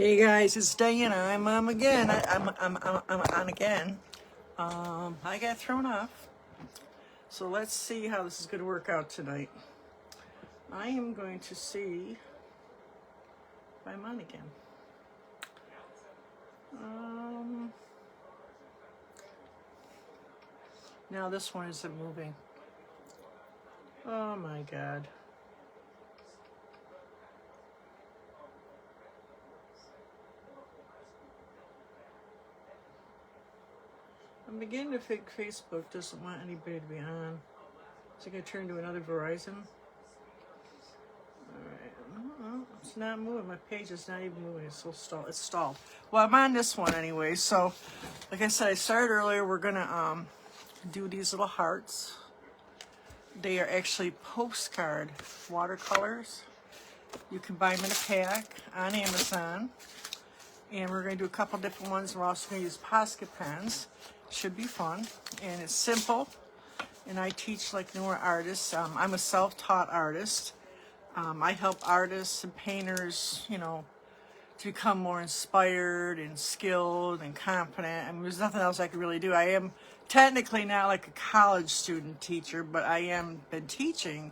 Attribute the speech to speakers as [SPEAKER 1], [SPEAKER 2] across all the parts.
[SPEAKER 1] Hey guys, it's Diana. I'm again. I'm on again. I got thrown off, so let's see how this is going to work out tonight. I am going to see if I'm on again. Now this one isn't moving. Oh my God. I'm beginning to think Facebook doesn't want anybody to be on. Is it going to turn to another Verizon? Alright, it's not moving. My page is not even moving. It's so stalled. It's stalled. Well, I'm on this one anyway. So, like I said, I started earlier. We're gonna do these little hearts. They are actually postcard watercolors. You can buy them in a pack on Amazon. And we're going to do a couple different ones. We're also going to use Posca pens. Should be fun. And it's simple. And I teach like newer artists. I'm a self-taught artist. I help artists and painters, you know, to become more inspired and skilled and confident. I mean, there's nothing else I could really do. I am technically not like a college student teacher, but I am been teaching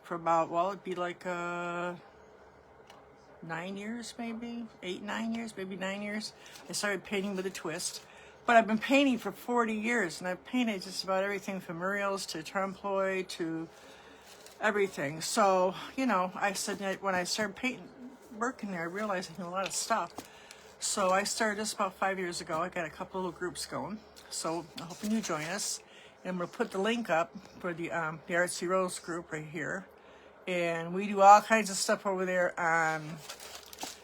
[SPEAKER 1] for about, well, it'd be like 9 years, maybe 8, 9 years, maybe 9 years. I started painting with a twist, but I've been painting for 40 years, and I've painted just about everything from murals to trompe to everything. So, you know, I said that when I started painting, working there, I realized I knew a lot of stuff. So I started this about 5 years ago. I got a couple little groups going. So I'm hoping you join us. And I'm going to put the link up for the Artsy Rose group right here. And we do all kinds of stuff over there on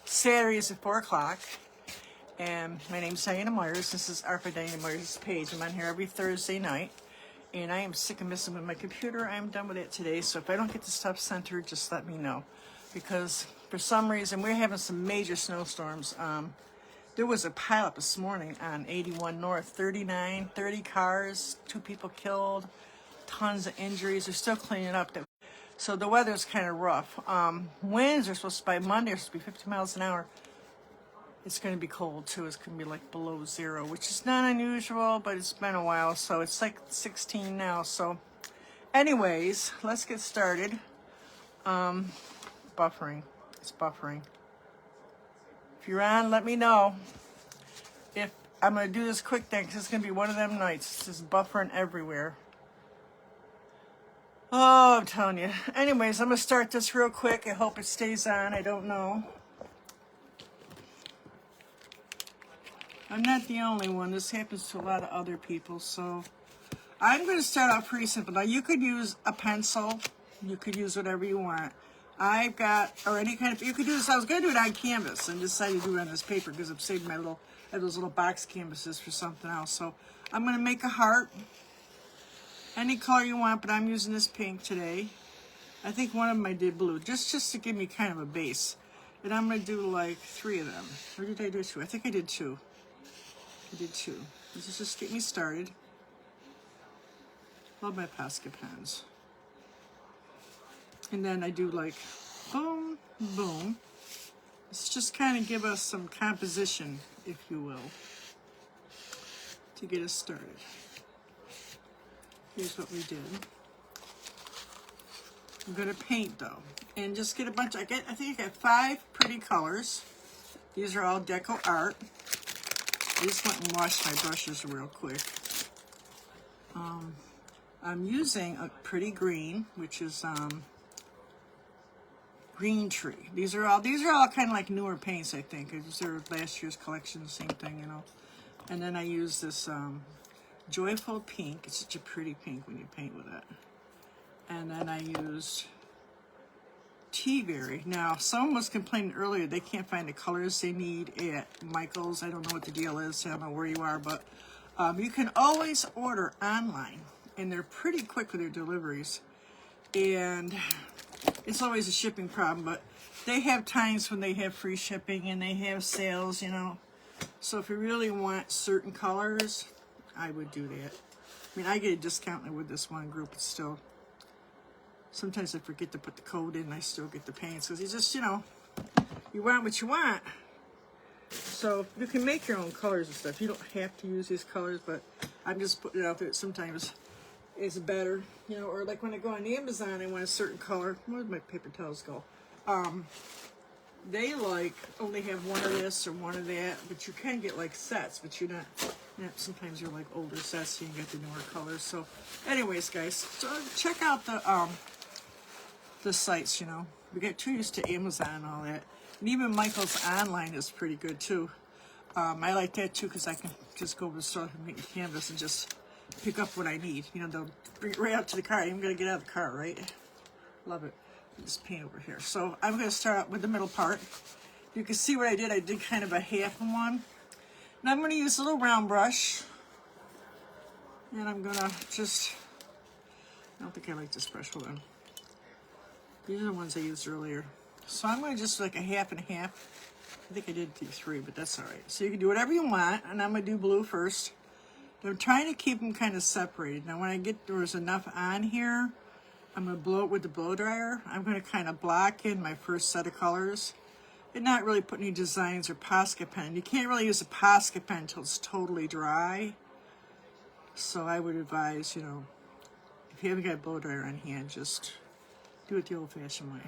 [SPEAKER 1] Saturdays at 4 o'clock. And my name's Diana Myers. This is Arpa Diana Myers' page. I'm on here every Thursday night. And I am sick of messing with my computer. I'm done with it today. So if I don't get the stuff centered, just let me know. Because for some reason, we're having some major snowstorms. There was a pileup this morning on 81 North, 30 cars, 2 people killed, tons of injuries. They're still cleaning up. So the weather's kind of rough. Winds are supposed to, by Monday, are supposed to be 50 miles an hour. It's going to be cold too. It's going to be like below 0, which is not unusual, but it's been a while. So it's like 16 now. So anyways, let's get started. Buffering. It's buffering. If you're on, let me know. If I'm going to do this quick thing, because it's going to be one of them nights. It's just buffering everywhere. Oh, I'm telling you. Anyways, I'm going to start this real quick. I hope it stays on. I don't know. I'm not the only one. This happens to a lot of other people. So I'm going to start out pretty simple. Now, you could use a pencil. You could use whatever you want. I've got, or any kind of, you could do this. I was going to do it on canvas and decided to do it on this paper because I'm saving my little, I have those little box canvases for something else. So I'm going to make a heart. Any color you want, but I'm using this pink today. I think one of them I did blue, just to give me kind of a base. And I'm going to do like 3 of them. Or did I do 2? I think I did 2. I did 2. This is just get me started. Love my Posca pens. And then I do like boom, boom. Let's just kind of give us some composition, if you will, to get us started. Here's what we did. I'm going to paint though, and just get a bunch. I think I got 5 pretty colors. These are all deco art. I just went and washed my brushes real quick. I'm using a pretty green, which is Green Tree. These are all kind of like newer paints, I think. These are last year's collection, same thing, you know. And then I use this Joyful Pink. It's such a pretty pink when you paint with it. And then I used Tea Berry. Now, someone was complaining earlier they can't find the colors they need at Michael's. I don't know what the deal is. I don't know where you are, but you can always order online, and they're pretty quick with their deliveries. And it's always a shipping problem, but they have times when they have free shipping and they have sales, you know. So if you really want certain colors, I would do that. I mean, I get a discount with this one group. It's still, sometimes I forget to put the code in and I still get the paints because it's just, you know, you want what you want. So you can make your own colors and stuff. You don't have to use these colors, but I'm just putting it out there. Sometimes it's better, you know, or like when I go on Amazon, I want a certain color. Where did my paper towels go? They like only have one of this or one of that, but you can get like sets, but you're not sometimes you're like older sets, so you get the newer colors. So anyways, guys, so check out the sites, you know. We get too used to Amazon and all that. And even Michael's online is pretty good too. I like that too because I can just go to the store and make a canvas and just pick up what I need. You know, they'll bring it right out to the car. I'm going to get out of the car, right? Love it. This paint over here. So I'm going to start out with the middle part. You can see what I did. I did kind of a half one. And I'm going to use a little round brush. And I'm going to just, I don't think I like this brush. Hold on. These are the ones I used earlier. So I'm going to just like a half and a half. I think I did do 3, but that's all right. So you can do whatever you want. And I'm going to do blue first. I'm trying to keep them kind of separated. Now when I get, there's enough on here, I'm going to blow it with the blow dryer. I'm going to kind of block in my first set of colors and not really put any designs or Posca pen. You can't really use a Posca pen until it's totally dry. So I would advise, you know, if you haven't got a blow dryer on hand, just do it the old-fashioned way.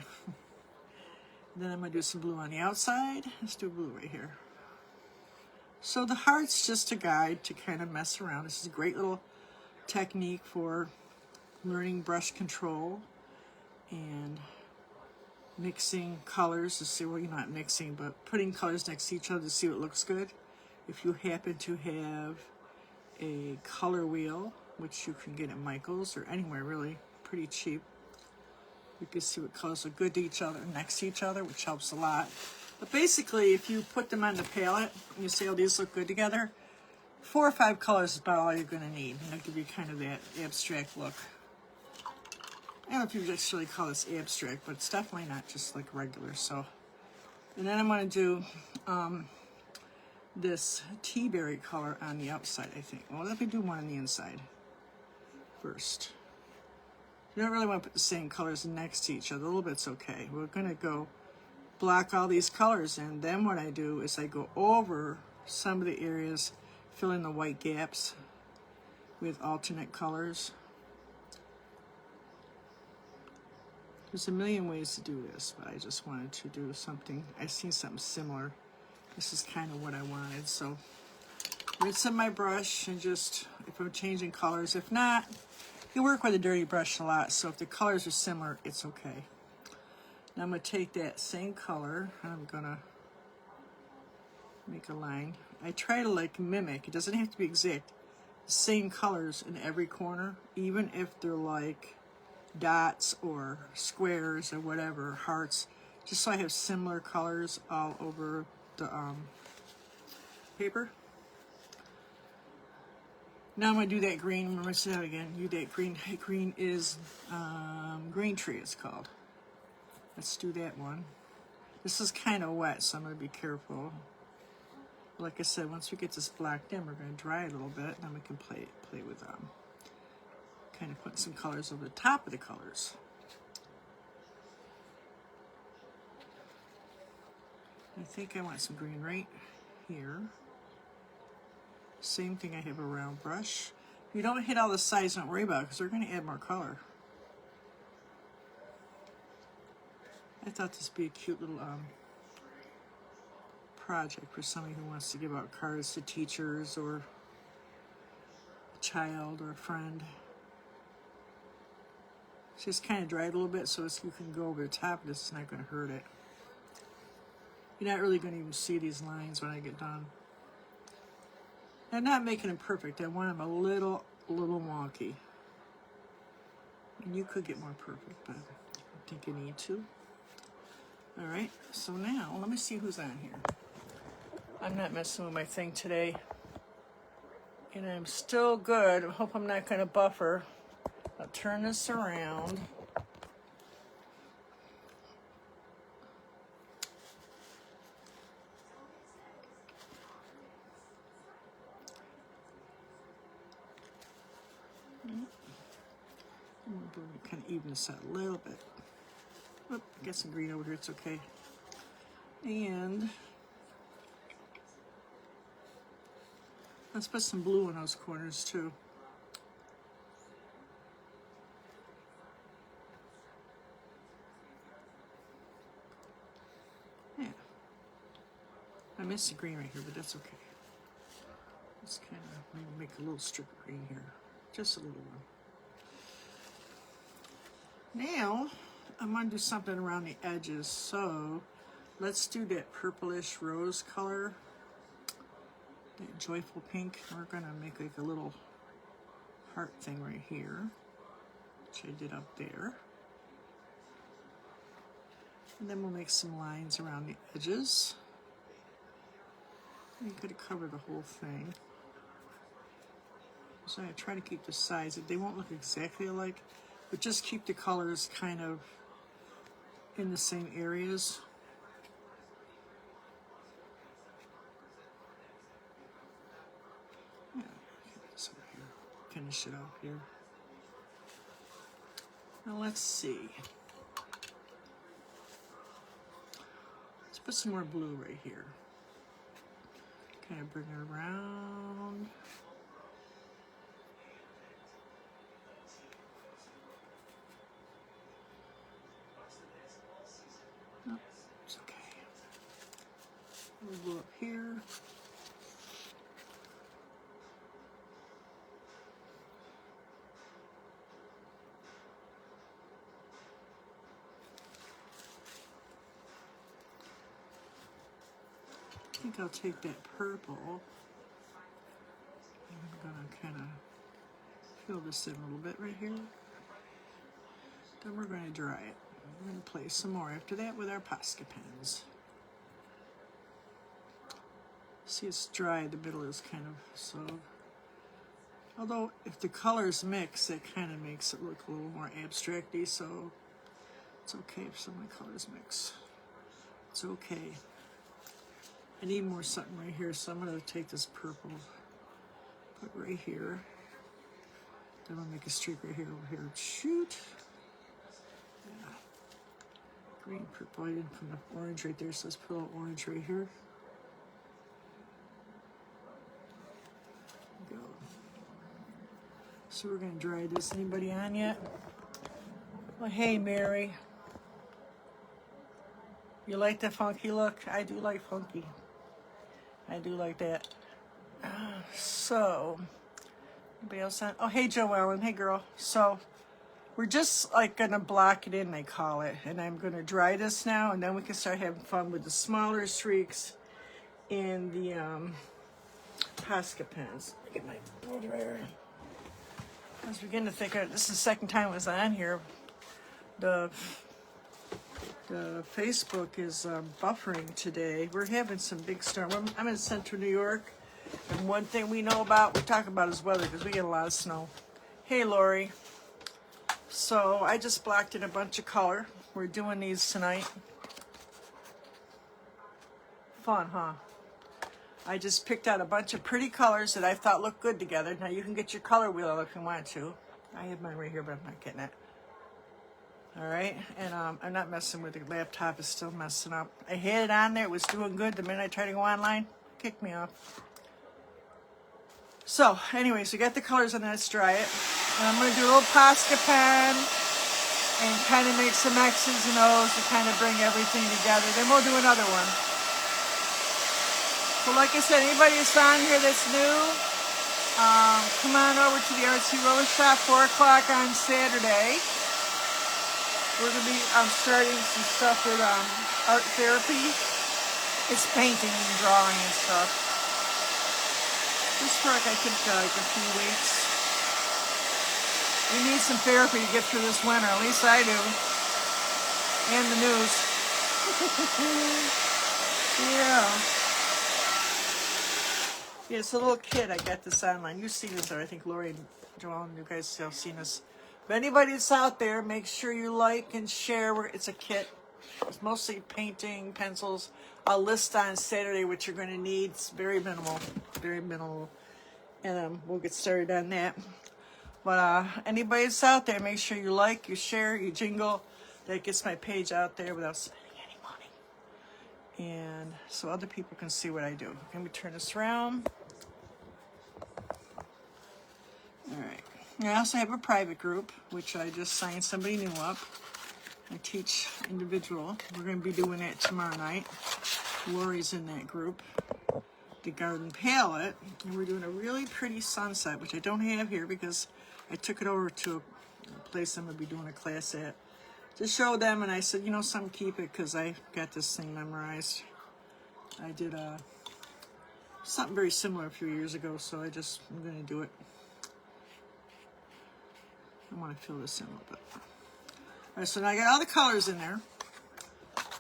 [SPEAKER 1] Then I'm going to do some blue on the outside. Let's do blue right here. So the heart's just a guide to kind of mess around. This is a great little technique for learning brush control and mixing colors to see, well, you're not mixing, but putting colors next to each other to see what looks good. If you happen to have a color wheel, which you can get at Michael's or anywhere really, pretty cheap, you can see what colors look good to each other, next to each other, which helps a lot. But basically, if you put them on the palette and you say, oh, these look good together, 4 or 5 colors is about all you're going to need. And it'll give you kind of that abstract look. I don't know if you actually call this abstract, but it's definitely not just like regular. So, and then I'm going to do this tea berry color on the outside, I think. Well, let me do one on the inside first. You don't really want to put the same colors next to each other. A little bit's okay. We're going to go block all these colors in. Then what I do is I go over some of the areas, fill in the white gaps with alternate colors. There's a million ways to do this, but I just wanted to do something. I seen something similar. This is kind of what I wanted. So rinse in my brush and just, if I'm changing colors, if not, you work with a dirty brush a lot, so if the colors are similar, it's okay. Now I'm going to take that same color, and I'm going to make a line. I try to like mimic, it doesn't have to be exact, the same colors in every corner, even if they're like dots or squares or whatever, hearts, just so I have similar colors all over the paper. Now I'm going to do that green. I'm going to say that again. Do that green. Green is green tree, it's called. Let's do that one. This is kind of wet, so I'm going to be careful. Like I said, once we get this blacked in, we're going to dry it a little bit, and then we can play with kind of putting some colors over the top of the colors. I think I want some green right here. Same thing, I have a round brush. If you don't hit all the sides, don't worry about it, because we're going to add more color. I thought this would be a cute little project for somebody who wants to give out cards to teachers or a child or a friend. Just kind of dry it a little bit so you can go over the top of this. It's not going to hurt it. You're not really going to even see these lines when I get done. I'm not making them perfect. I want them a little wonky. And you could get more perfect, but I don't think you need to. All right, so now let me see who's on here. I'm not messing with my thing today. And I'm still good. I hope I'm not going to buffer. I'll turn this around. Kind of even this out a little bit. Oop, get some green over here, it's okay. And Let's put some blue in those corners too. Yeah. I missed the green right here, but that's okay. Let's kind of maybe make a little strip of green here. Just a little one. Now, I'm going to do something around the edges. So, let's do that purplish rose color. That joyful pink. We're going to make like a little heart thing right here, which I did up there. And then we'll make some lines around the edges. You could cover the whole thing. So I try to keep the sides. They won't look exactly alike, but just keep the colors kind of in the same areas. Yeah, this over here. Finish it off here. Now let's see. Let's put some more blue right here. Kind of bring it around. No, it's okay. We'll go up here. I think I'll take that purple. I'm gonna kind of fill this in a little bit right here. Then we're going to dry it. We're going to play some more after that with our Posca pens. See, it's dry. The middle is kind of so. Although if the colors mix, it kind of makes it look a little more abstracty. So it's okay if some of the colors mix. It's okay. I need more something right here, so I'm going to take this purple, put right here. Then I'll make a streak right here, over here. Shoot. Yeah. Green, purple. I didn't put enough orange right there, so let's put a little orange right here. Go. So we're going to dry this. Anybody on yet? Well, hey, Mary. You like the funky look? I do like funky. I do like that. So, anybody else on? Oh, hey, Joellen. Hey, girl. So, we're just like going to block it in, they call it. And I'm going to dry this now, and then we can start having fun with the smaller streaks in the Posca pens. Look at my blow dryer. I was beginning to think, this is the second time it was on here. The Facebook is buffering today. We're having some big storm. I'm in central New York, and one thing we know about, we talk about is weather, because we get a lot of snow. Hey, Lori. So I just blocked in a bunch of color. We're doing these tonight. Fun, huh? I just picked out a bunch of pretty colors that I thought looked good together. Now you can get your color wheel if you want to. I have mine right here, but I'm not getting it. All right, and I'm not messing with the laptop. It's still messing up. I had it on there. It was doing good. The minute I tried to go online, it kicked me off. So, anyways, we got the colors on that. Let's dry it. And I'm going to do a little Posca pen and kind of make some X's and O's to kind of bring everything together. Then we'll do another one. So, like I said, anybody that's on here that's new, come on over to the Artsy Roller Shop, 4 o'clock on Saturday. We're going to be starting some stuff with art therapy. It's painting and drawing and stuff. Just for like I think like a few weeks. We need some therapy to get through this winter. At least I do. And the news. Yeah. Yeah, it's a little kid. I got this online. You've seen this, or I think Lori and Joel, you guys have seen this. But anybody that's out there, make sure you like and share. It's a kit. It's mostly painting, pencils. I'll list on Saturday what you're going to need. It's very minimal. Very minimal. And we'll get started on that. But anybody that's out there, make sure you like, you share, you jingle. That gets my page out there without spending any money. And so other people can see what I do. Let me turn this around. I also have a private group, which I just signed somebody new up. I teach individual. We're going to be doing that tomorrow night. Lori's in that group. The Garden Palette. And we're doing a really pretty sunset, which I don't have here because I took it over to a place I'm going to be doing a class at. To show them, and I said, you know, some keep it because I got this thing memorized. I did something very similar a few years ago, so I'm going to do it. I want to fill this in a little bit. All right, so now I got all the colors in there.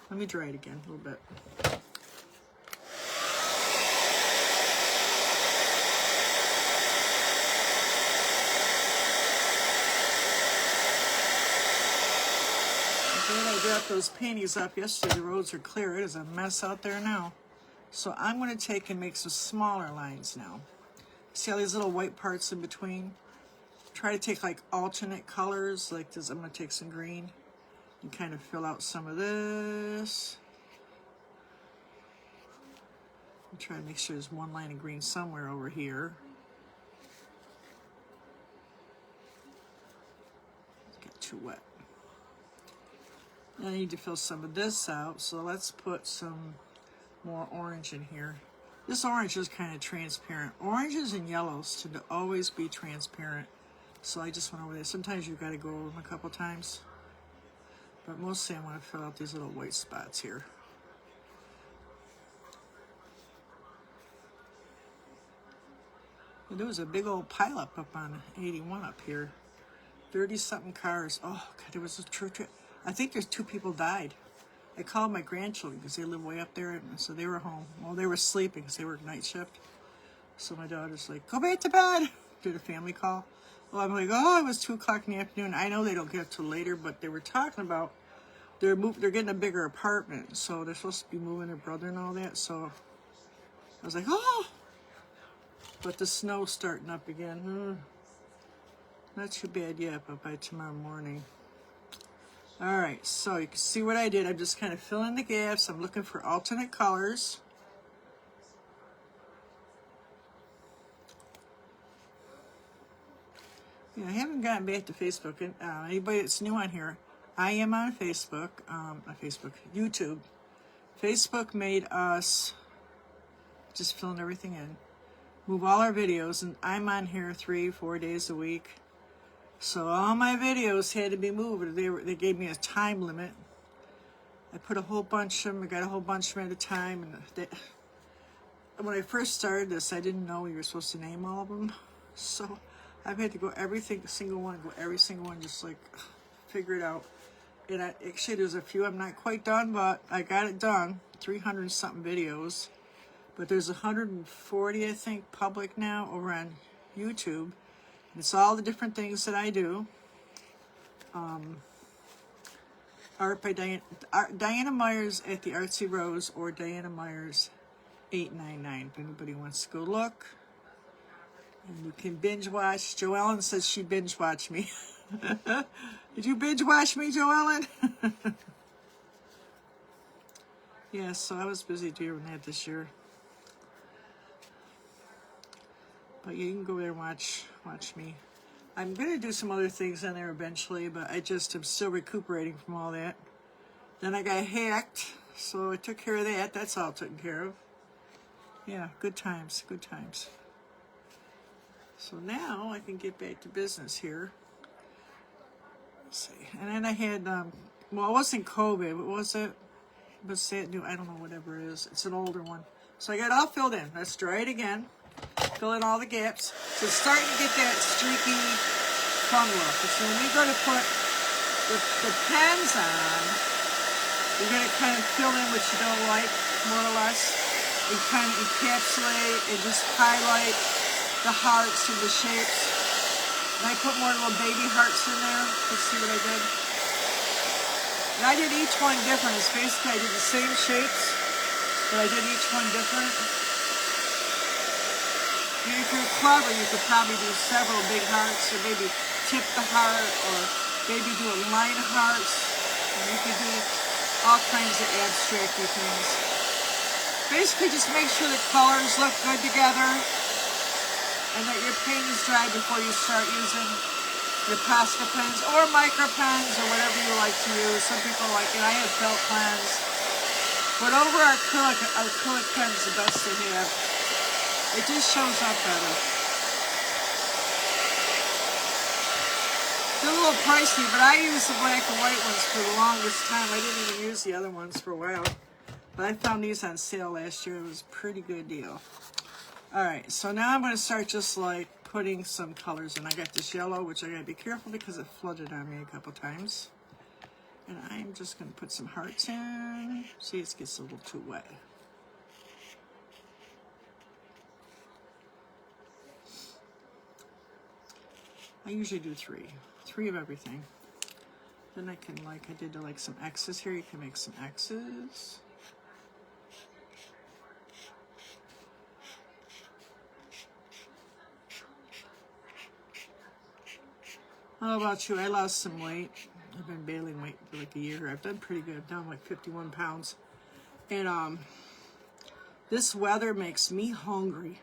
[SPEAKER 1] Let me dry it again a little bit. I dropped those panties up yesterday. The roads are clear. It is a mess out there now. So I'm going to take and make some smaller lines now. See all these little white parts in between? Try to take like alternate colors, like this. I'm going to take some green and kind of fill out some of this. And try to make sure there's one line of green somewhere over here. It got too wet. I need to fill some of this out, so let's put some more orange in here. This orange is kind of transparent. Oranges and yellows tend to always be transparent, so I just went over there. Sometimes you've got to go over them a couple times, but mostly I want to fill out these little white spots here. Well, there was a big old pileup up on 81 up here. 30-something cars. Oh, God, there was a church. I think there's 2 people died. I called my grandchildren because they live way up there, and so they were home. Well, they were sleeping because they work night shift. So my daughter's like, go back to bed. Did a family call. Well, I'm like, oh, it was 2 o'clock in the afternoon. I know they don't get up till later, but they were talking about they're getting a bigger apartment, so they're supposed to be moving their brother and all that. So I was like, oh, but the snow's starting up again. Not too bad yet, but by tomorrow morning. All right, so you can see what I did. I'm just kind of filling in the gaps. I'm looking for alternate colors. Yeah, I haven't gotten back to Facebook. Anybody that's new on here, I am on Facebook, YouTube. Facebook made us, just filling everything in, move all our videos, and I'm on here 3-4 days a week. So all my videos had to be moved. They gave me a time limit. I put a whole bunch of them. I got a whole bunch of them at a time. And when I first started this, I didn't know you were supposed to name all of them. So I've had to go every single one, just like figure it out. And actually, there's a few I'm not quite done, but I got it done. 300-something videos. But there's 140, I think, public now over on YouTube. It's all the different things that I do. Art by Diana Myers at the Artsy Rose, or Diana Myers 899. If anybody wants to go look. And you can binge watch. Joellen says she binge watched me. Did you binge watch me, Joellen? Yeah, so I was busy doing that this year. But you can go there and watch me. I'm going to do some other things on there eventually, but I'm still recuperating from all that. Then I got hacked, so I took care of that. That's all taken care of. Yeah, good times, good times. So now I can get back to business here. Let's see. And then I had, well, it wasn't COVID, but was it? What's that new? I don't know, whatever it is. It's an older one. So I got it all filled in. Let's try it again. Fill in all the gaps. So it's starting to get that streaky fun look. So when we go to put the pens on, you're going to kind of fill in what you don't like, more or less, and kind of encapsulate and just highlight the hearts and the shapes. And I put more little baby hearts in there. Let's see what I did. And I did each one different. It's basically I did the same shapes, but I did each one different. And if you're clever, you could probably do several big hearts, or maybe tip the heart, or maybe do a line of hearts. And you could do all kinds of abstract-y things. Basically, just make sure the colors look good together, and that your paint is dry before you start using. your Posca pens or micro pens or whatever you like to use. Some people like it. I have felt pens. But over acrylic pen is the best to have. It just shows up better. They're a little pricey, but I use the black and white ones for the longest time. I didn't even use the other ones for a while. But I found these on sale last year. It was a pretty good deal. Alright, so now I'm going to start just like putting some colors in. I got this yellow, which I got to be careful because it flooded on me a couple times. And I'm just going to put some hearts in. See, it gets a little too wet. I usually do three of everything. Then I can, like I did like some X's here. You can make some X's. I don't know about you, I lost some weight. I've been bailing weight for like a year. I've done pretty good. I've done like 51 pounds. And this weather makes me hungry.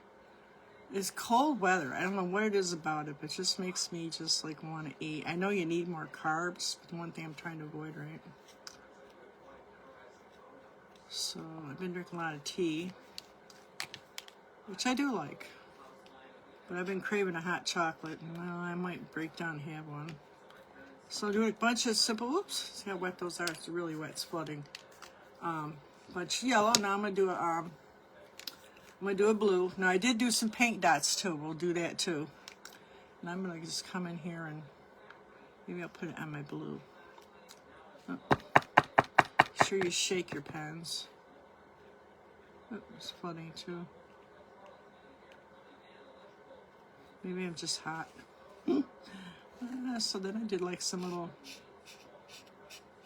[SPEAKER 1] It's cold weather. I don't know what it is about it, but it just makes me just like want to eat. I know you need more carbs, but the one thing I'm trying to avoid, right? So I've been drinking a lot of tea, which I do like. But I've been craving a hot chocolate, and well, I might break down and have one. So I'll do a bunch of simple, oops, see how wet those are? It's really wet, it's flooding. Bunch of yellow, now I'm gonna do a blue. Now I did do some paint dots too, we'll do that too. And I'm gonna just come in here and maybe I'll put it on my blue. Oh. Make sure you shake your pens. Oh, it's flooding too. Maybe I'm just hot. So then I did like some little...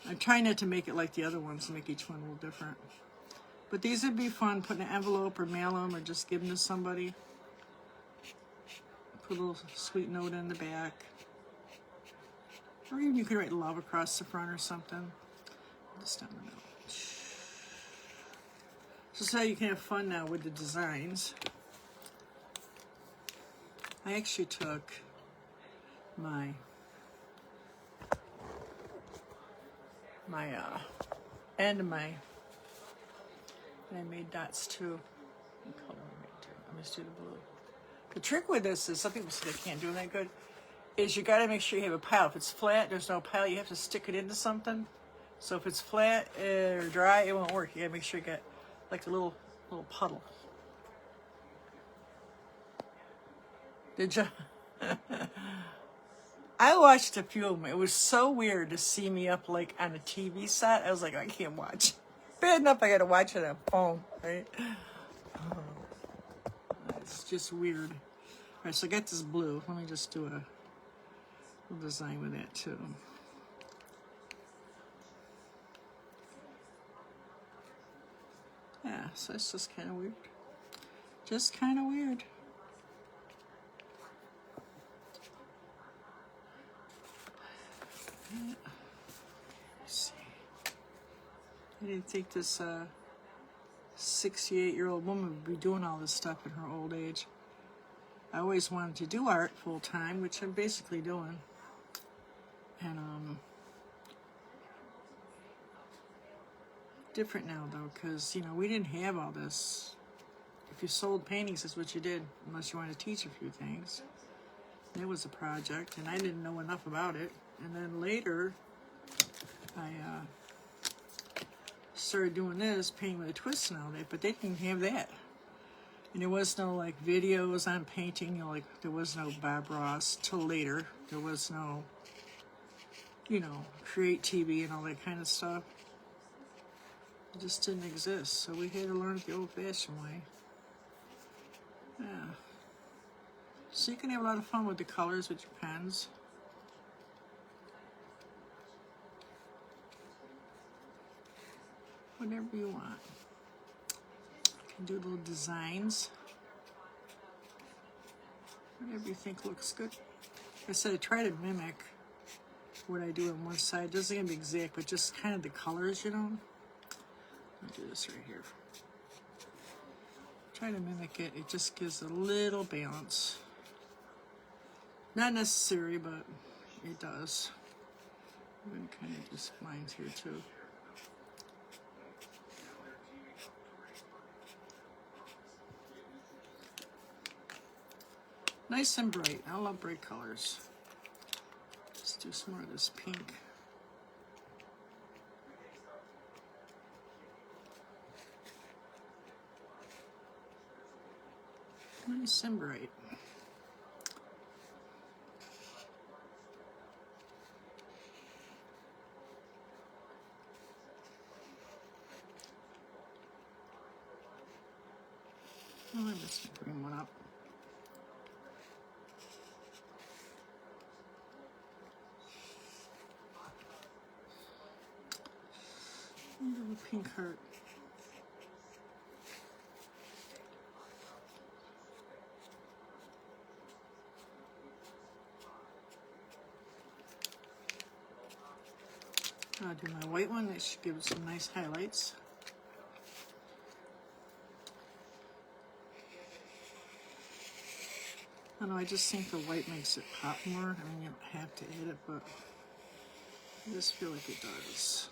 [SPEAKER 1] I'm trying not to make it like the other ones, make each one a little different. But these would be fun, put in an envelope or mail them or just give them to somebody. Put a little sweet note in the back. Or even you could write love across the front or something. Just down the middle. Just how you can have fun now with the designs. I actually took my end of my, and I made dots too. What color am I making too? I'm just do the blue. The trick with this is, some people say they can't do it that good, is you got to make sure you have a pile. If it's flat, there's no pile, you have to stick it into something. So if it's flat or dry, it won't work. You got to make sure you get like a little puddle. Did you? I watched a few of them. It was so weird to see me up like on a TV set. I was like, I can't watch. Bad enough I gotta watch it on phone, right? Oh, it's just weird. All right, so I got this blue. Let me just do a little design with that too. Yeah, so it's just kind of weird. Just kind of weird. Let's see. I didn't think this 68-year-old woman would be doing all this stuff in her old age. I always wanted to do art full time, which I'm basically doing. And different now though, because we didn't have all this. If you sold paintings, that's what you did, unless you wanted to teach a few things. It was a project, and I didn't know enough about it. And then later, I started doing this, painting with a twist and all that, but they didn't have that. And there was no like videos on painting, there was no Bob Ross till later. There was no, Create TV and all that kind of stuff. It just didn't exist, so we had to learn it the old-fashioned way. Yeah. So you can have a lot of fun with the colors with your pens. Whatever you want. You can do little designs. Whatever you think looks good. Like I said, I try to mimic what I do on one side. It doesn't have to be exact, but just kind of the colors, I'll do this right here. Try to mimic it. It just gives a little balance. Not necessary, but it does. I'm going to kind of just lines here too. Nice and bright. I love bright colors. Let's do some more of this pink. Nice and bright. Oh, I missed the green one up. Little pink heart. I'll do my white one. That should give it some nice highlights. I don't know, I just think the white makes it pop more. I mean, you don't have to add it, but I just feel like it does.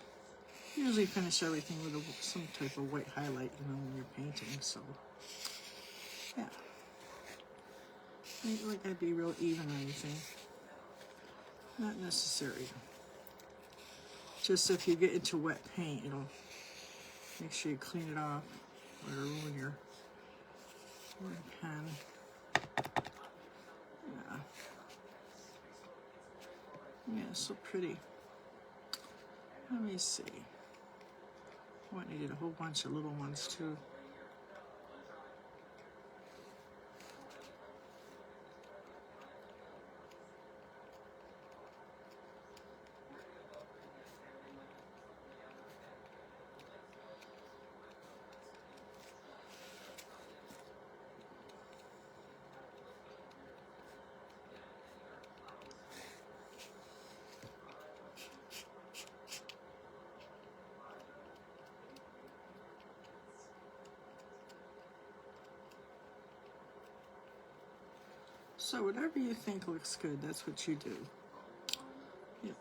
[SPEAKER 1] Usually finish everything with some type of white highlight, you know, when you're painting, so yeah. Ain't like I'd be real even or anything. Not necessary. Just if you get into wet paint, it'll make sure you clean it off or ruin your pen. Yeah. Yeah, so pretty. Let me see. Oh, I needed a whole bunch of little ones too. So whatever you think looks good, that's what you do. Yep.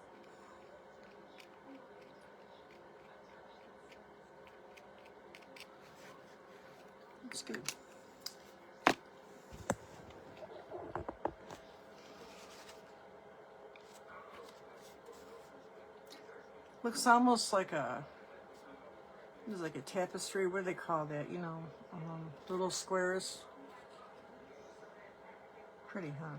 [SPEAKER 1] Looks good. Looks almost like it's like a tapestry. What do they call that? You know, little squares. Pretty, huh?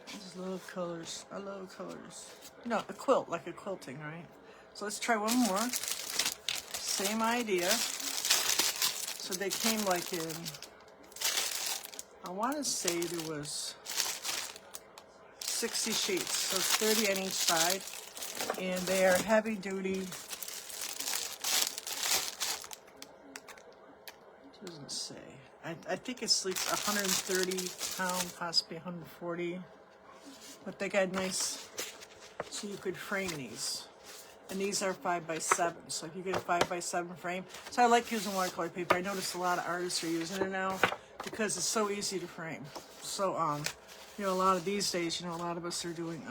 [SPEAKER 1] I just love colors. I love colors. No, a quilt, like a quilting, right? So let's try one more. Same idea. So they came like in, I want to say there was 60 sheets, so 30 on each side. And they are heavy duty. It doesn't say. I think it sleeps 130 pounds, possibly 140. But they got nice, so you could frame these. And these are 5x7. So if you get a 5x7 frame. So I like using watercolor paper. I noticed a lot of artists are using it now because it's so easy to frame. So, you know, a lot of these days, you know, a lot of us are doing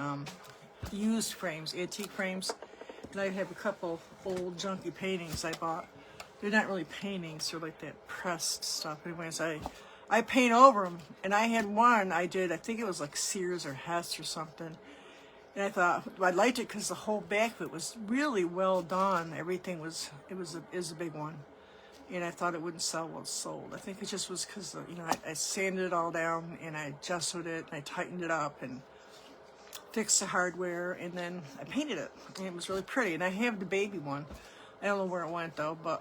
[SPEAKER 1] used frames, antique frames. And I have a couple old junky paintings I bought. They're not really paintings, they're like that pressed stuff. Anyways, I paint over them, and I had one I did, I think it was like Sears or Hess or something. And I thought, I liked it because the whole back of it was really well done. Everything was, it was a big one. And I thought it wouldn't sell well, it sold. I think it just was because, you know, I sanded it all down, and I gessoed it, and I tightened it up, and fixed the hardware, and then I painted it, and it was really pretty. And I have the baby one. I don't know where it went though, but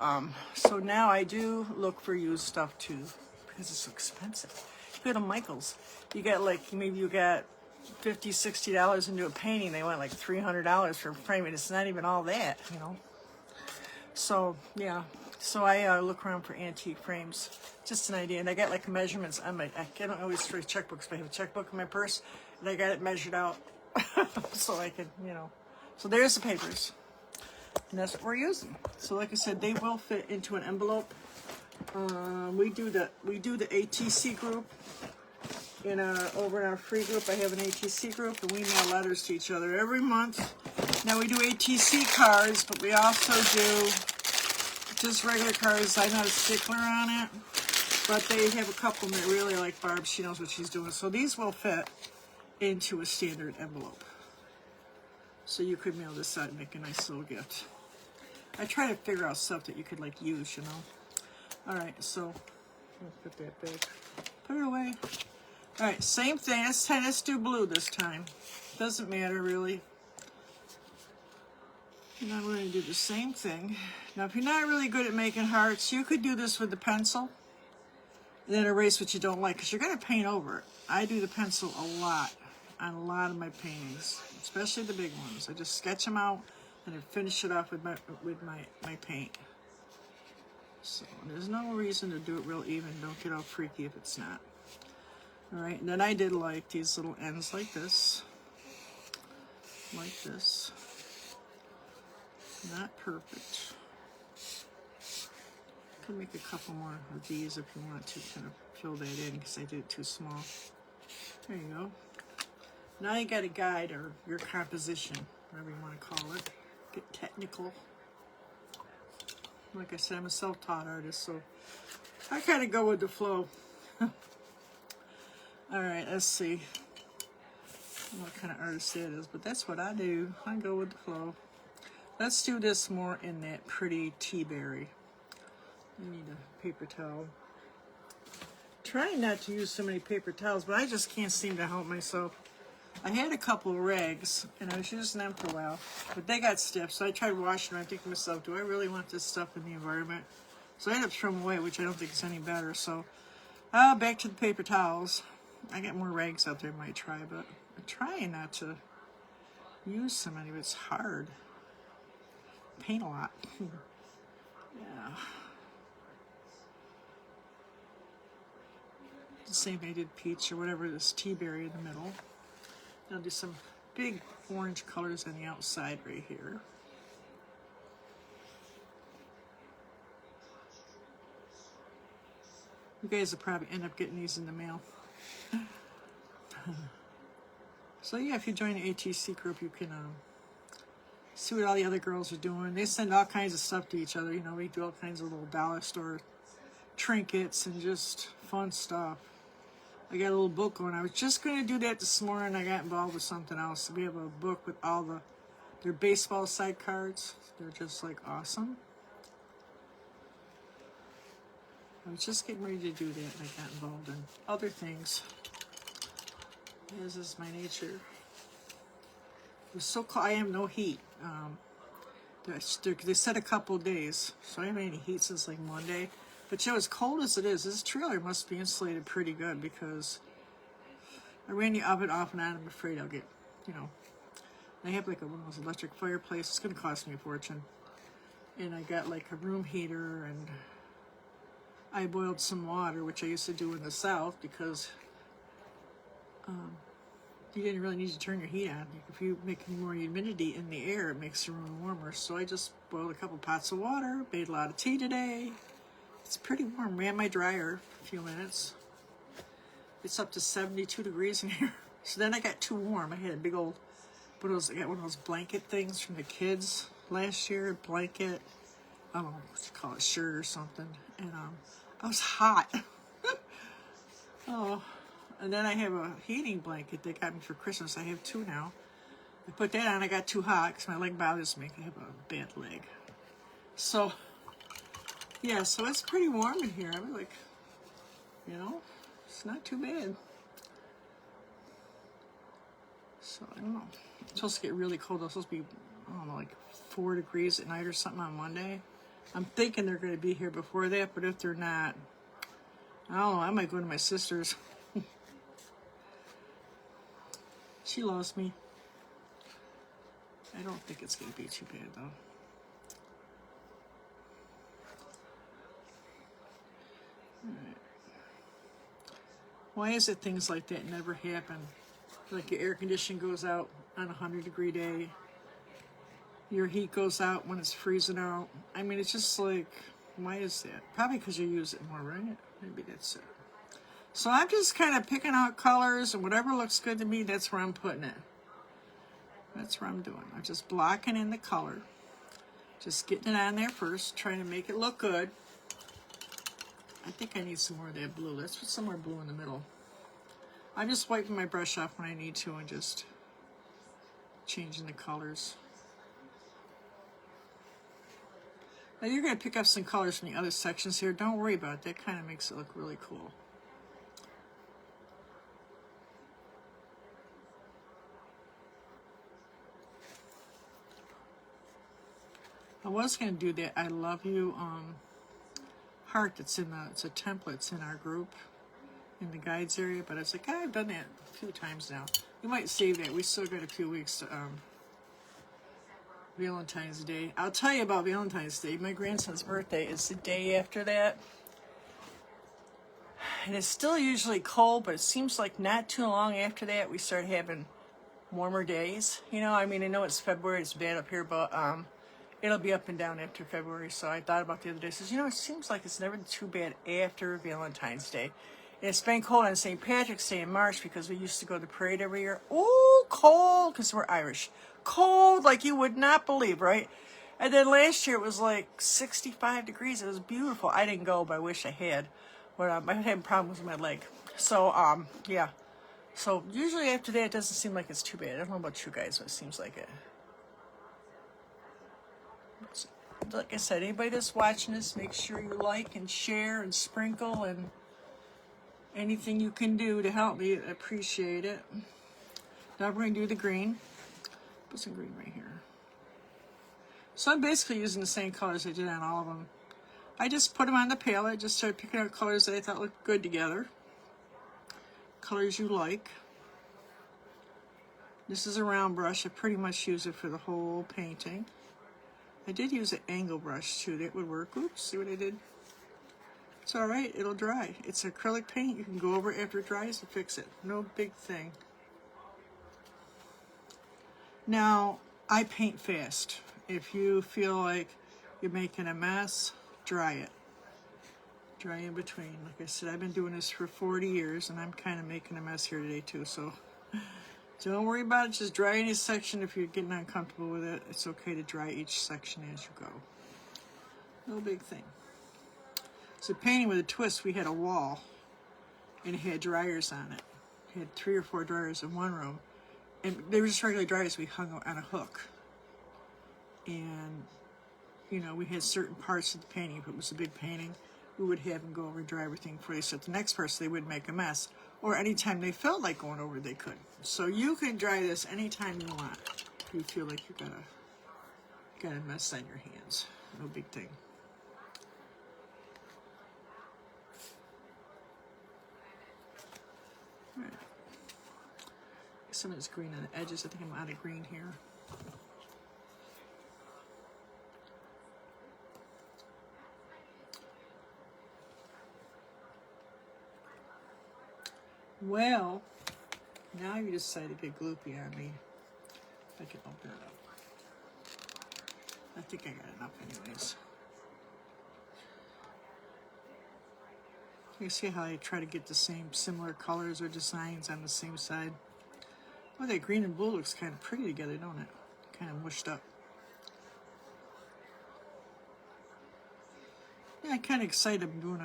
[SPEAKER 1] so now I do look for used stuff too, because it's so expensive. You go to Michael's, you get like, maybe you got $50, $60 into a painting, they want like $300 for a frame, and it's not even all that, you know. So yeah, so I look around for antique frames, just an idea. And I got like measurements on my, I don't always carry checkbooks, but I have a checkbook in my purse, and I got it measured out so I could, you know. So there's the papers. And that's what we're using. So like I said, they will fit into an envelope. We do the ATC group. over in our free group. I have an ATC group, and we mail letters to each other every month. Now we do ATC cards, but we also do just regular cards. I'm not a stickler on it, but they have a couple that really like Barb. She knows what she's doing. So these will fit into a standard envelope. So you could mail this out and make a nice little gift. I try to figure out stuff that you could like use, you know. All right, so let's put that back. Put it away. All right, same thing. Let's do blue this time. Doesn't matter really. And I'm going to do the same thing. Now, if you're not really good at making hearts, you could do this with the pencil and then erase what you don't like, because you're going to paint over it. I do the pencil a lot on a lot of my paintings, especially the big ones. I just sketch them out and then finish it off with my paint. So there's no reason to do it real even. Don't get all freaky if it's not. All right, and then I did like these little ends like this. Like this. Not perfect. Could make a couple more of these if you want to kind of fill that in, because I did it too small. There you go. Now you got a guide, or your composition, whatever you want to call it. Get technical. Like I said, I'm a self-taught artist, so I kind of go with the flow. All right, let's see. I don't know what kind of artist that is, but that's what I do. I go with the flow. Let's do this more in that pretty tea berry. I need a paper towel. Trying not to use so many paper towels, but I just can't seem to help myself. I had a couple of rags, and I was using them for a while, but they got stiff, so I tried washing them. I think to myself, do I really want this stuff in the environment? So I ended up throwing them away, which I don't think is any better. So back to the paper towels. I got more rags out there I might try, but I'm trying not to use so many, but it's hard. Paint a lot. Yeah. The same I did peach or whatever, this tea berry in the middle. I'll do some big orange colors on the outside right here. You guys will probably end up getting these in the mail. So yeah, if you join the ATC group, you can see what all the other girls are doing. They send all kinds of stuff to each other. You know, we do all kinds of little dollar store trinkets and just fun stuff. I got a little book going. I was just going to do that this morning. I got involved with something else. We have a book with all their baseball side cards. They're just like awesome. I was just getting ready to do that, and I got involved in other things. This is my nature. It was so cold. I have no heat. They said a couple of days, so I haven't had any heat since like Monday. But you know, as cold as it is, this trailer must be insulated pretty good, because I ran the oven off and on. I'm afraid I'll get, you know, I have like one of those electric fireplaces. It's going to cost me a fortune. And I got like a room heater, and I boiled some water, which I used to do in the South, because you didn't really need to turn your heat on. If you make more humidity in the air, it makes the room warmer. So I just boiled a couple pots of water, made a lot of tea today. It's pretty warm. Ran my dryer a few minutes. It's up to 72 degrees in here. So then I got too warm. I had a big old, I got one of those blanket things from the kids last year. Blanket, I don't know what you call it, shirt or something. And I was hot. Oh, and then I have a heating blanket they got me for Christmas. I have two now. I put that on. I got too hot because my leg bothers me. I have a bad leg. So yeah, so it's pretty warm in here. I was like, you know, it's not too bad. So I don't know. It's supposed to get really cold. It's supposed to be, I don't know, like 4 degrees at night or something on Monday. I'm thinking they're going to be here before that, but if they're not, I don't know, I might go to my sister's. She loves me. I don't think it's going to be too bad, though. Right. Why is it things like that never happen? Like your air conditioning goes out on a 100-degree day. Your heat goes out when it's freezing out. I mean, it's just like, why is that? Probably because you use it more, right? Maybe that's it. So I'm just kind of picking out colors, and whatever looks good to me, that's where I'm putting it. That's what I'm doing. I'm just blocking in the color. Just getting it on there first, trying to make it look good. I think I need some more of that blue. Let's put some more blue in the middle. I'm just wiping my brush off when I need to and just changing the colors. Now you're going to pick up some colors from the other sections here. Don't worry about it. That kind of makes it look really cool. I was going to do that I love you heart that's in the, it's a template, it's in our group in the guides area, but I was like, I've done that a few times now. We might save that. We still got a few weeks to Valentine's Day. I'll tell you about Valentine's Day. My grandson's birthday is the day after that. And it's still usually cold, but it seems like not too long after that we start having warmer days. You know, I mean, I know it's February, it's bad up here, but it'll be up and down after February. So I thought about the other day, says, you know, it seems like it's never too bad after Valentine's Day. And it's been cold on St. Patrick's Day in March because we used to go to the parade every year. Ooh, cold, because we're Irish. Cold like you would not believe, right? And then last year it was like 65 degrees. It was beautiful. I didn't go, but I wish I had. But I had problems with my leg. So, yeah. So usually after that, it doesn't seem like it's too bad. I don't know about you guys, but it seems like it. Like I said, anybody that's watching this, make sure you like and share and sprinkle and anything you can do to help me. I appreciate it. Now we're going to do the green. Put some green right here. So I'm basically using the same colors I did on all of them. I just put them on the palette. Just started picking out colors that I thought looked good together. Colors you like. This is a round brush. I pretty much use it for the whole painting. I did use an angle brush too. That would work. Oops, see what I did? It's alright. It'll dry. It's acrylic paint. You can go over it after it dries and fix it. No big thing. Now, I paint fast. If you feel like you're making a mess, dry it. Dry in between. Like I said, I've been doing this for 40 years, and I'm kind of making a mess here today too, so don't worry about it. Just dry any section. If you're getting uncomfortable with it, it's okay to dry each section as you go. No big thing. So painting with a twist, we had a wall, and it had dryers on it. It had 3 or 4 dryers in one room. And they were just regular dryers we hung on a hook. And, you know, we had certain parts of the painting. If it was a big painting, we would have them go over and dry everything before they set the next part so they wouldn't make a mess. Or anytime they felt like going over, they could. So you can dry this anytime you want. If you feel like you got a mess on your hands. No big thing. All right. Some of this green on the edges. I think I'm out of green here. Well, now you decide to get gloopy on me. If I can open it up. I think I got enough anyways. You see how I try to get the same similar colors or designs on the same side? Well, that green and blue looks kind of pretty together, don't it? Kind of mushed up. Yeah, I'm kind of excited. I'm doing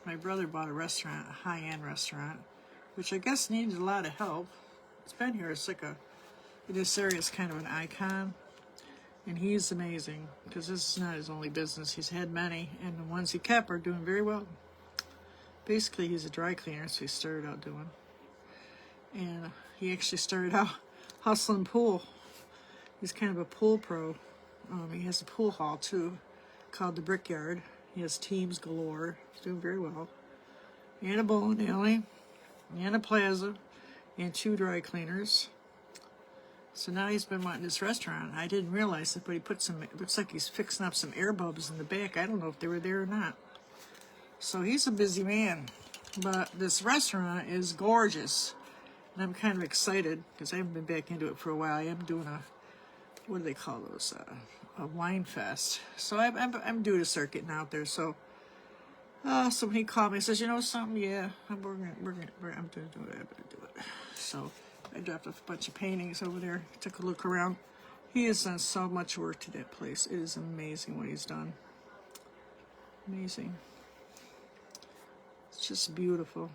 [SPEAKER 1] my brother bought a restaurant, a high-end restaurant, which I guess needed a lot of help. It's been here. It's like in this area, it's kind of an icon. And he's amazing, because this is not his only business. He's had many, and the ones he kept are doing very well. Basically, he's a dry cleaner, so he started out doing. And he actually started out hustling pool. He's kind of a pool pro. He has a pool hall, too, called the Brickyard. He has teams galore. He's doing very well. And a bowling alley. And a plaza, and 2 dry cleaners. So now he's been wanting this restaurant. I didn't realize it, but he put some, it looks like he's fixing up some air bulbs in the back. I don't know if they were there or not. So he's a busy man. But this restaurant is gorgeous. And I'm kind of excited, because I haven't been back into it for a while. I am doing what do they call those? A wine fest. So I'm due to start getting out there. So So when he called me, he says, you know something? Yeah, I'm gonna do it. I'm gonna do it. So I dropped off a bunch of paintings over there. Took a look around. He has done so much work to that place. It is amazing what he's done. Amazing. It's just beautiful.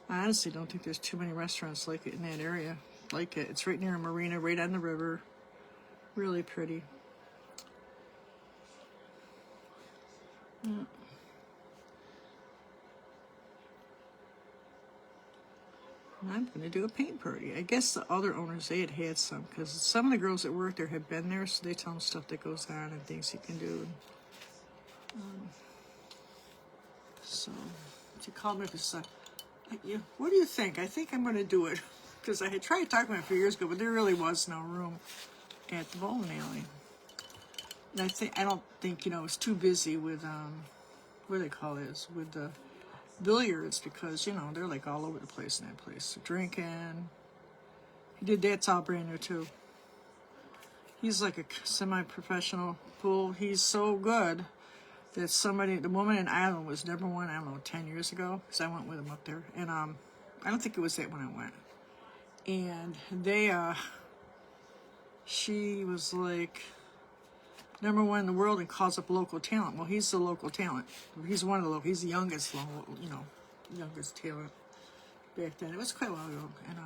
[SPEAKER 1] I honestly don't think there's too many restaurants like it in that area. Like it. It's right near a marina, right on the river. Really pretty. I'm going to do a paint party. I guess the other owners, they had some, because some of the girls that work there have been there, so they tell them stuff that goes on and things you can do. So she called me up and said, what do you think? I think I'm going to do it. Because I had tried talking to him a few years ago, but there really was no room at the bowling alley. And I don't think, it's too busy with, what do they call this, with the billiards, because, they're like all over the place in that place. They're drinking. He did that's all brand new too. He's like a semi-professional pool. He's so good that the woman in Ireland was number one, I don't know, 10 years ago, because I went with him up there. And I don't think it was that when I went. And she was like number one in the world and calls up local talent. Well, he's the local talent. He's one of the local. He's the youngest, youngest talent back then. It was quite a while ago. And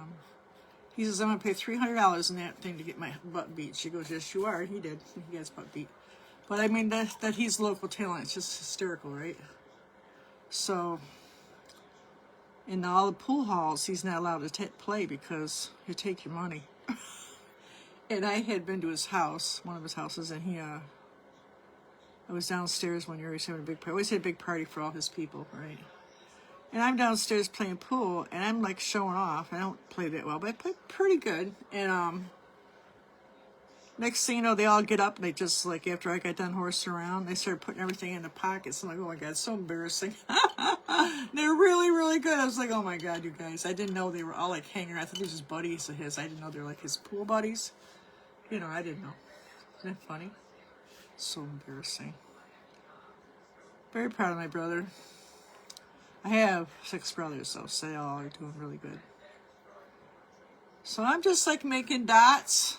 [SPEAKER 1] he says, I'm going to pay $300 in that thing to get my butt beat. She goes, yes, you are. And he did. He got his butt beat. But I mean, that he's local talent, it's just hysterical, right? So, in all the pool halls, he's not allowed to play because he'll take your money. And I had been to his house, one of his houses, and I was downstairs one year. He was having a big party. I always had a big party for all his people, right? And I'm downstairs playing pool, and I'm like showing off. I don't play that well, but I play pretty good. And next thing you know, they all get up, and they just, like, after I got done horsing around, they started putting everything in the pockets. I'm like, oh my God, it's so embarrassing. They're really, really good. I was like, oh my God, you guys. I didn't know they were all like hanging around. I thought these was buddies of his. I didn't know they were like his pool buddies. I didn't know. Isn't that funny? So embarrassing. Very proud of my brother. I have 6 brothers, though, so they all are doing really good. So I'm just like making dots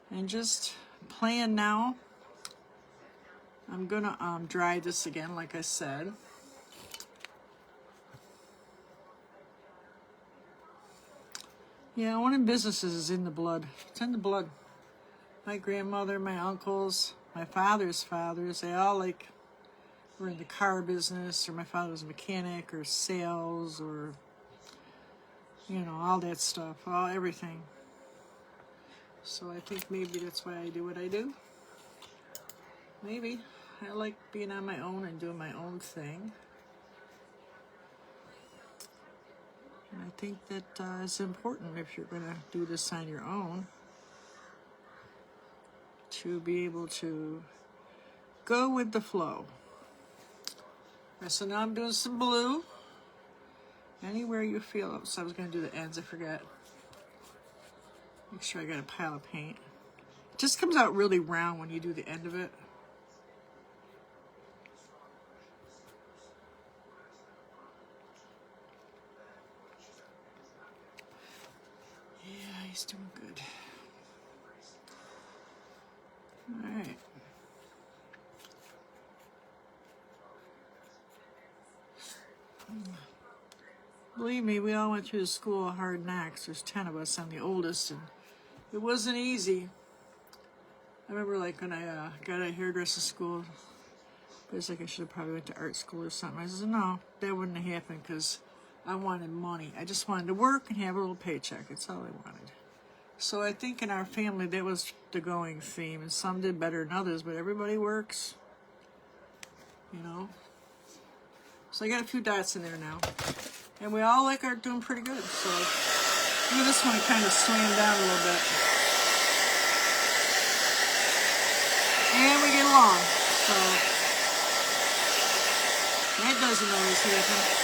[SPEAKER 1] and just playing now. I'm gonna dry this again, like I said. Yeah, owning businesses is in the blood. It's in the blood. My grandmother, my uncles, my father's fathers, they all were in the car business, or my father was a mechanic, or sales, or, all that stuff, everything. So I think maybe that's why I do what I do. Maybe. I like being on my own and doing my own thing. And I think that is important if you're going to do this on your own, to be able to go with the flow. Right, so now I'm doing some blue. Anywhere you feel it. So I was going to do the ends, I forgot. Make sure I got a pile of paint. It just comes out really round when you do the end of it. Yeah, he's doing good. All right. Believe me, we all went through the school of hard knocks. There's 10 of us. I'm the oldest, and it wasn't easy. I remember, when I got out of hairdressing school, it was like I should have probably went to art school or something. I said, no, that wouldn't have happened because I wanted money. I just wanted to work and have a little paycheck. That's all I wanted. So I think in our family, that was the going theme. And some did better than others, but everybody works, So I got a few dots in there now. And we all are doing pretty good. So look at this one, kind of swaying down a little bit. And we get along. So that doesn't always happen.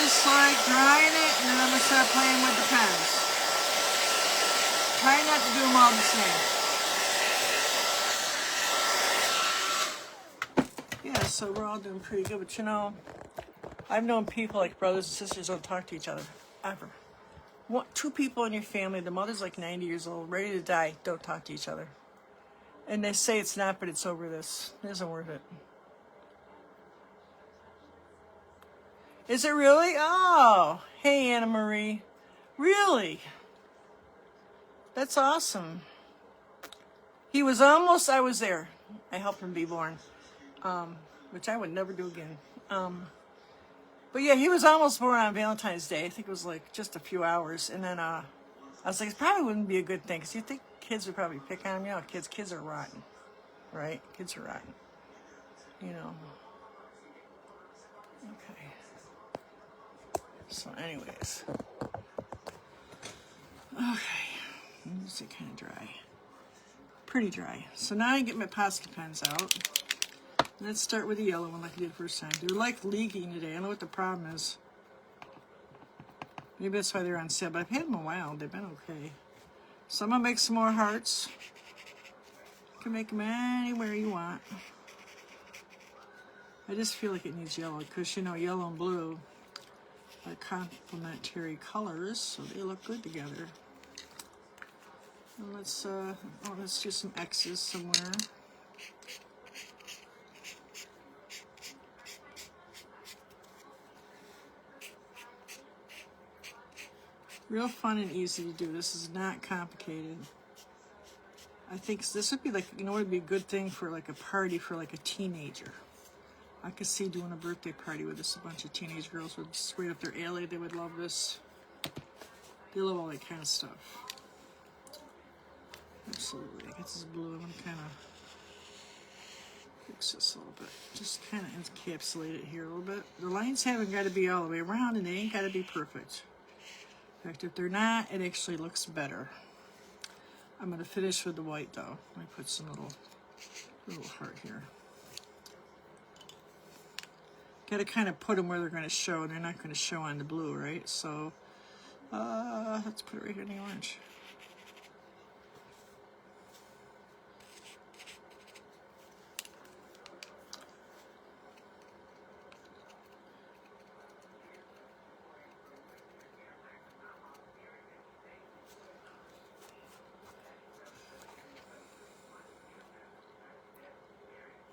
[SPEAKER 1] just like drying it, and then I'm gonna start playing with the pens. Try not to do them all the same. Yeah, so we're all doing pretty good, but you know, I've known people like brothers and sisters don't talk to each other, ever. Two people in your family, the mother's like 90 years old, ready to die, don't talk to each other. And they say it's not, but it's over this. It isn't worth it. Is it really? Oh, hey, Anna Marie. Really? That's awesome. He was almost, I was there. I helped him be born, which I would never do again. But yeah, he was almost born on Valentine's Day. I think it was like just a few hours. And then I was like, it probably wouldn't be a good thing because you think kids would probably pick on him. You know, kids are rotten, right? Kids are rotten, you know. Okay. So anyways. Okay. Is it kind of dry? Pretty dry. So now I get my Posca pens out. Let's start with the yellow one like I did the first time. They're like leaking today. I don't know what the problem is. Maybe that's why they're on sale, but I've had them a while. They've been okay. So I'm going to make some more hearts. You can make them anywhere you want. I just feel like it needs yellow because, you know, yellow and blue are complementary colors, so they look good together. And let's do some X's somewhere. Real fun and easy to do. This is not complicated. I think this would be like, you know, it would be a good thing for like a party for like a teenager. I could see doing a birthday party with this. A bunch of teenage girls would just right up their alley. They would love this. They love all that kind of stuff. Absolutely. I guess this is blue. I'm going to kind of fix this a little bit. Just kind of encapsulate it here a little bit. The lines haven't got to be all the way around, and they ain't got to be perfect. In fact, if they're not, it actually looks better. I'm going to finish with the white, though. Let me put some little heart here. Got to kind of put them where they're going to show. They're not going to show on the blue, right? So, let's put it right here in the orange.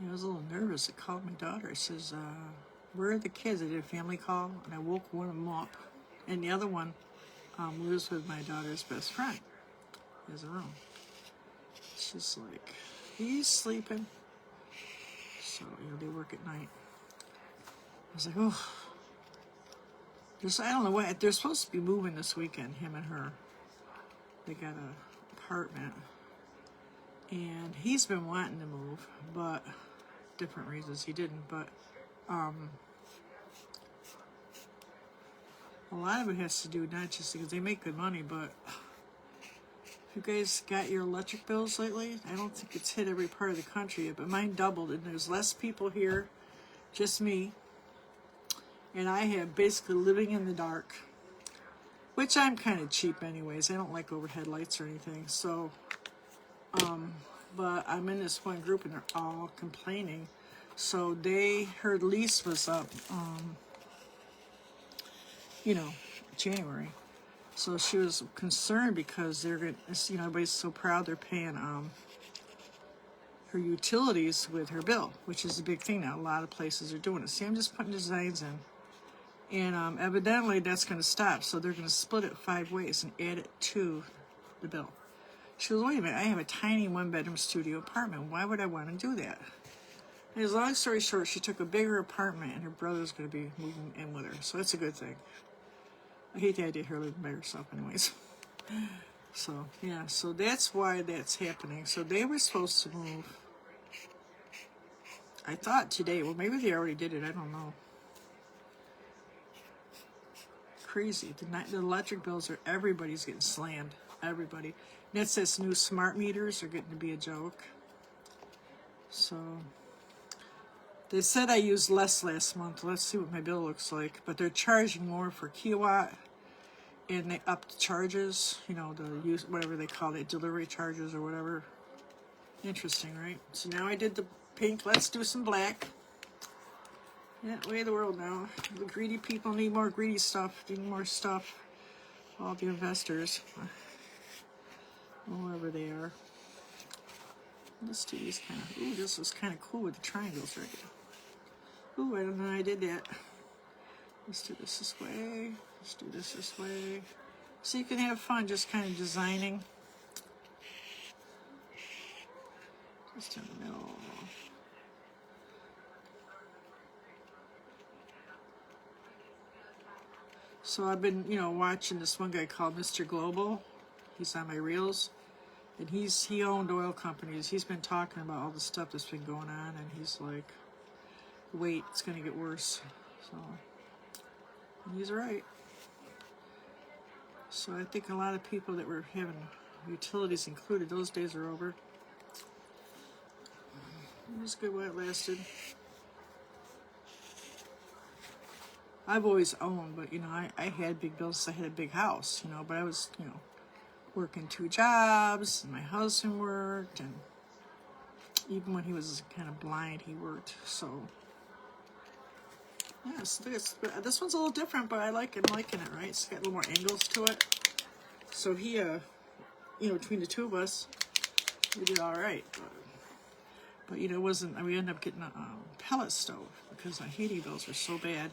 [SPEAKER 1] I was a little nervous. I called my daughter. I says, where are the kids? I did a family call, and I woke one of them up. And the other one lives with my daughter's best friend. He has a room. She's like, he's sleeping. So, you know, they work at night. I was like, oh. I don't know what. They're supposed to be moving this weekend, him and her. They got an apartment. And he's been wanting to move, but different reasons he didn't. But a lot of it has to do not just because they make good money, but if you guys got your electric bills lately, I don't think it's hit every part of the country yet, but mine doubled, and there's less people here, just me, and I have basically living in the dark, which I'm kind of cheap anyways. I don't like overhead lights or anything, so but I'm in this one group and they're all complaining. So her lease was up, January. So she was concerned because they're going to, everybody's so proud they're paying her utilities with her bill, which is a big thing now. A lot of places are doing it. See, I'm just putting designs in. And evidently that's going to stop. So they're going to split it 5 ways and add it to the bill. She goes, wait a minute, I have a tiny 1-bedroom studio apartment. Why would I want to do that? And as long story short, she took a bigger apartment and her brother's going to be moving in with her. So that's a good thing. I hate the idea of her living by herself anyways. So, yeah, so that's why that's happening. So they were supposed to move, I thought today. Well, maybe they already did it. I don't know. Crazy. The electric bills everybody's getting slammed. Everybody. And it says new smart meters are getting to be a joke. So, They said I used less last month. Let's see what my bill looks like. But they're charging more for kilowatt, and they upped the charges. You know, the use whatever they call it, delivery charges or whatever. Interesting, right? So now I did the pink. Let's do some black. That way of the world now. The greedy people need more greedy stuff. Need more stuff. All the investors, whoever they are. Let's do these kind of. Ooh, this was kind of cool with the triangles, right? Ooh, I don't know how I did that. Let's do this way. Let's do this way. So you can have fun just kind of designing. Just in the middle. So I've been, watching this one guy called Mr. Global. He's on my reels. And he owned oil companies. He's been talking about all the stuff that's been going on, and he's like, wait, it's going to get worse. So, and he's right. So I think a lot of people that were having utilities included, those days are over. It was good while it lasted. I've always owned, but, I had big bills. I had a big house, but I was, working 2 jobs, and my husband worked, and even when he was kind of blind, he worked. So, yes, this one's a little different, but I'm liking it, right? It's got a little more angles to it. So he, between the two of us, we did all right. But it wasn't. We ended up getting a pellet stove because our heating bills were so bad.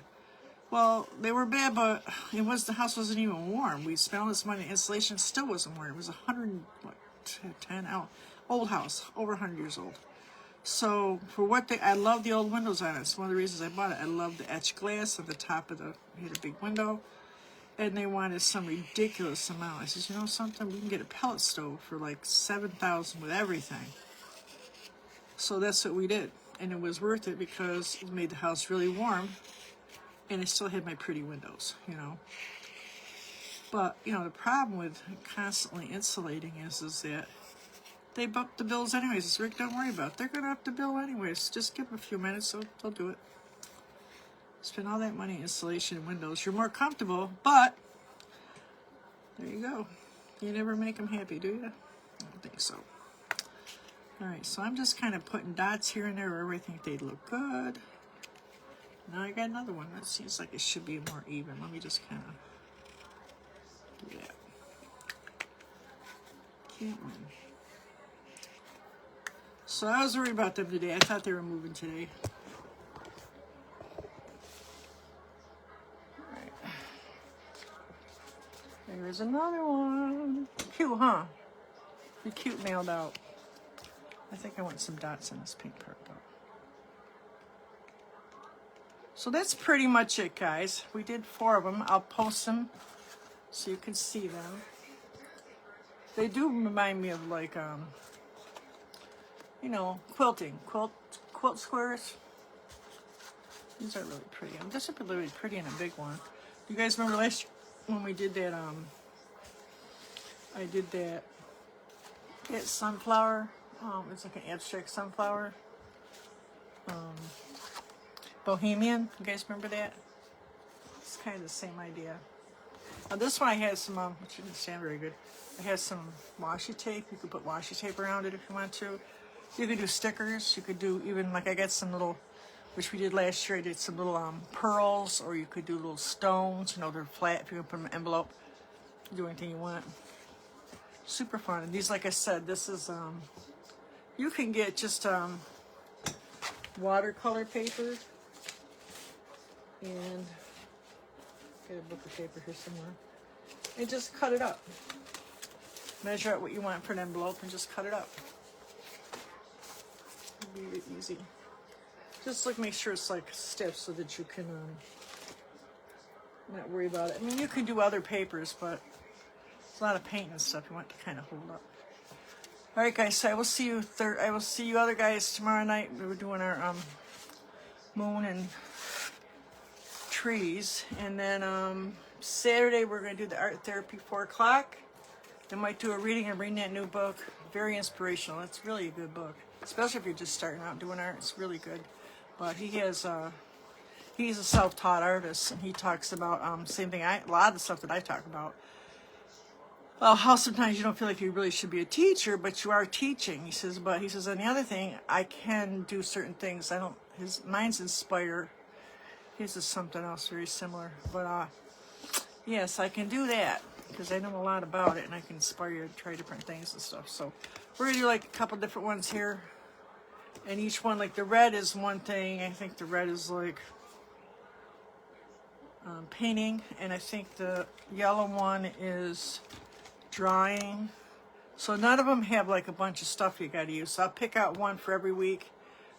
[SPEAKER 1] Well, they were bad, but the house wasn't even warm. We spent all this money. Insulation still wasn't warm. It was 110 old house, over 100 years old. So for I love the old windows on it. It's one of the reasons I bought it. I love the etched glass at the top of we had a big window, and they wanted some ridiculous amount. I said, you know something? We can get a pellet stove for like $7,000 with everything. So that's what we did, and it was worth it because it made the house really warm. And I still had my pretty windows, But, the problem with constantly insulating is that they bump the bills anyways. It's Rick, don't worry about it. They're going to up the bill anyways. Just give them a few minutes, so they'll do it. Spend all that money on insulation and windows. You're more comfortable, but there you go. You never make them happy, do you? I don't think so. All right, so I'm just kind of putting dots here and there wherever I think they'd look good. Now I got another one that seems like it should be more even. Let me just kind of do that. Can't win. So I was worried about them today. I thought they were moving today. All right. There's another one. Cute, huh? Be cute mailed out. I think I want some dots on this pink part though. So that's pretty much it, guys. We did 4 of them. I'll post them so you can see them. They do remind me of like, quilting. Quilt squares. These are really pretty. This would be really pretty in a big one. You guys remember last year when we did that, I did that sunflower. It's like an abstract sunflower. Bohemian, you guys remember that? It's kind of the same idea. Now this one I had some, which didn't sound very good. I had some washi tape. You could put washi tape around it if you want to. You could do stickers. You could do even, like I got some little, which we did last year, I did some little pearls, or you could do little stones. They're flat if you can put them in an envelope. Do anything you want. Super fun. And these, like I said, this is, you can get just watercolor paper. And get a book of paper here somewhere. And just cut it up. Measure out what you want for an envelope and just cut it up. It'll be really easy. Just make sure it's like stiff so that you can not worry about it. I mean, you can do other papers, but it's a lot of paint and stuff you want to kind of hold up. All right, guys. So I will see you. I will see you other guys tomorrow night. We're doing our moon and trees, and then Saturday we're going to do the art therapy 4 o'clock. I might do a reading and reading that new book. Very inspirational. It's really a good book, especially if you're just starting out doing art. It's really good. But he's a self-taught artist, and he talks about same thing. A lot of the stuff that I talk about. Well, how sometimes you don't feel like you really should be a teacher, but you are teaching. He says, and the other thing, I can do certain things. Mine's inspire. His is something else very similar. But yes, I can do that because I know a lot about it, and I can inspire you to try different things and stuff. So we're gonna do like a couple different ones here, and each one, like the red is one thing. I think the red is like painting, and I think the yellow one is drawing. So none of them have like a bunch of stuff you got to use. So I'll pick out one for every week,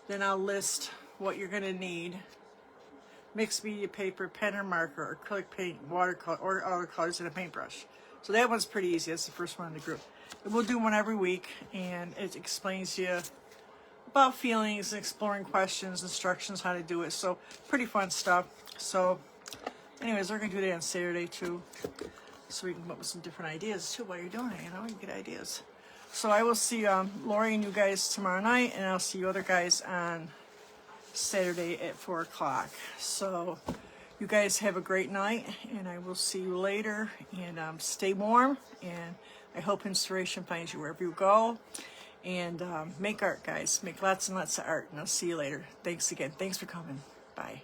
[SPEAKER 1] then I'll list what you're going to need: mixed media paper, pen or marker, acrylic paint, watercolor, or other colors, and a paintbrush. So that one's pretty easy. That's the first one in the group. And we'll do one every week, and it explains to you about feelings, exploring questions, instructions, how to do it. So pretty fun stuff. So anyways, we're going to do that on Saturday too, so we can come up with some different ideas too while you're doing it, you know, you get ideas. So I will see Lori and you guys tomorrow night, and I'll see you other guys on Saturday at 4 o'clock. So you guys have a great night, and I will see you later, and stay warm, and I hope inspiration finds you wherever you go. And make art, guys. Make lots and lots of art, and I'll see you later. Thanks again. Thanks for coming. Bye.